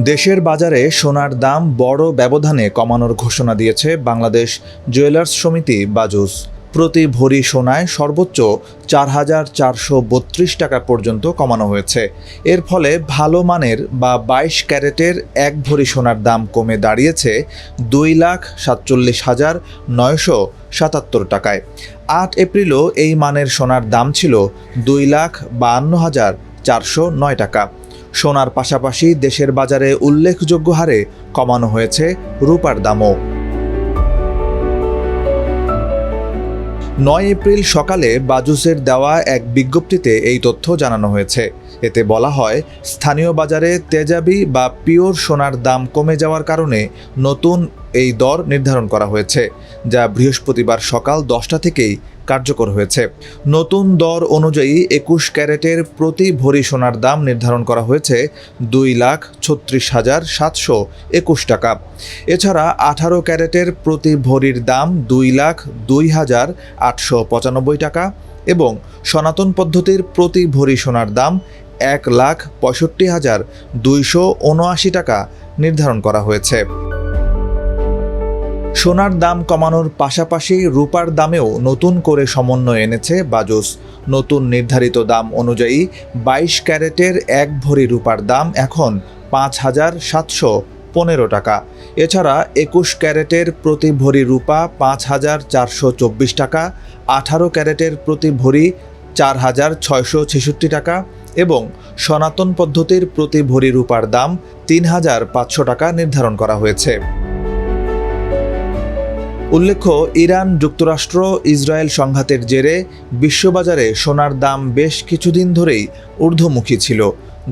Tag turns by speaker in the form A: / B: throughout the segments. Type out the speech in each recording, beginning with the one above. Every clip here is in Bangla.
A: দেশের বাজারে সোনার দাম বড় ব্যবধানে কমানোর ঘোষণা দিয়েছে বাংলাদেশ জুয়েলার্স সমিতি বাজুস। প্রতি ভরি সোনায় সর্বোচ্চ ৪,৪৩২ টাকা পর্যন্ত কমানো হয়েছে। এর ফলে ভালো মানের বা ২২ ক্যারেটের এক ভরি সোনার দাম কমে দাঁড়িয়েছে ২,৪৭,৯৭৭ টাকায়। ৮ এপ্রিলও এই মানের সোনার দাম ছিল ২,৫২,৪০৯ টাকা। সোনার পাশাপাশি দেশের বাজারে উল্লেখযোগ্য হারে কমানো হয়েছে রূপার দামও। ৯ এপ্রিল সকালে বাজুসের দেওয়া এক বিজ্ঞপ্তিতে এই তথ্য জানানো হয়েছে। এতে বলা হয়, স্থানীয় বাজারে তেজাবি বা পিওর সোনার দাম কমে যাওয়ার কারণে নতুন এই দর নির্ধারণ করা হয়েছে, যা বৃহস্পতিবার সকাল ১০টা থেকেই কার্যকর হয়েছে। নতুন দর অনুযায়ী ২১ ক্যারেটের প্রতি ভরি সোনার দাম নির্ধারণ করা হয়েছে ২,৩৬,৭২১ টাকা। এছাড়া ১৮ ক্যারেটের প্রতি ভরির দাম ২,০২,৮৯৫ টাকা এবং সনাতন পদ্ধতির প্রতি ভরি সোনার দাম ১,৬৫,২৭৯ টাকা নির্ধারণ করা হয়েছে। সোনার দাম কমানোর পাশাপাশি রূপার দামেও নতুন করে সমন্বয় এনেছে বাজুস। নতুন নির্ধারিত দাম অনুযায়ী ২২ ক্যারেটের এক ভরি রূপার দাম এখন ৫,৭১৫ টাকা। এছাড়া ২১ ক্যারেটের প্রতি ভরি রূপা ৫,৪২৪ টাকা, ১৮ ক্যারেটের প্রতি ভরি ৪,৬৬৬ টাকা এবং সনাতন পদ্ধতির প্রতি ভরি রূপার দাম ৩,৫০০ টাকা নির্ধারণ করা হয়েছে। উল্লেখ্য, ইরান যুক্তরাষ্ট্র ইসরায়েল সংঘাতের জেরে বিশ্ববাজারে সোনার দাম বেশ কিছুদিন ধরেই ঊর্ধ্বমুখী ছিল।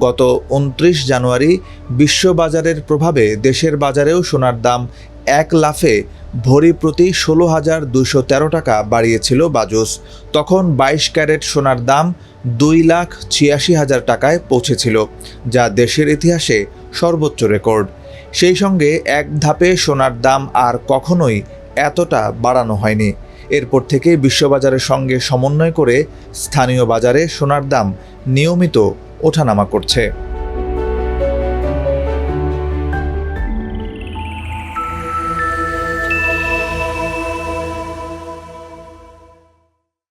A: গত ২৯ জানুয়ারি বিশ্ববাজারের প্রভাবে দেশের বাজারেও সোনার দাম এক লাফে ভরি প্রতি ১৬,২১৩ টাকা বাড়িয়েছিল বাজুস। তখন ২২ ক্যারেট সোনার দাম ২,৮৬,০০০ টাকায় পৌঁছেছিল, যা দেশের ইতিহাসে সর্বোচ্চ রেকর্ড। সেই সঙ্গে এক ধাপে সোনার দাম আর কখনোই এতটা বাড়ানো হয়নি। এরপর থেকে বিশ্ববাজারের সঙ্গে সমন্বয় করে স্থানীয় বাজারে সোনার দাম নিয়মিত ওঠানামা করছে।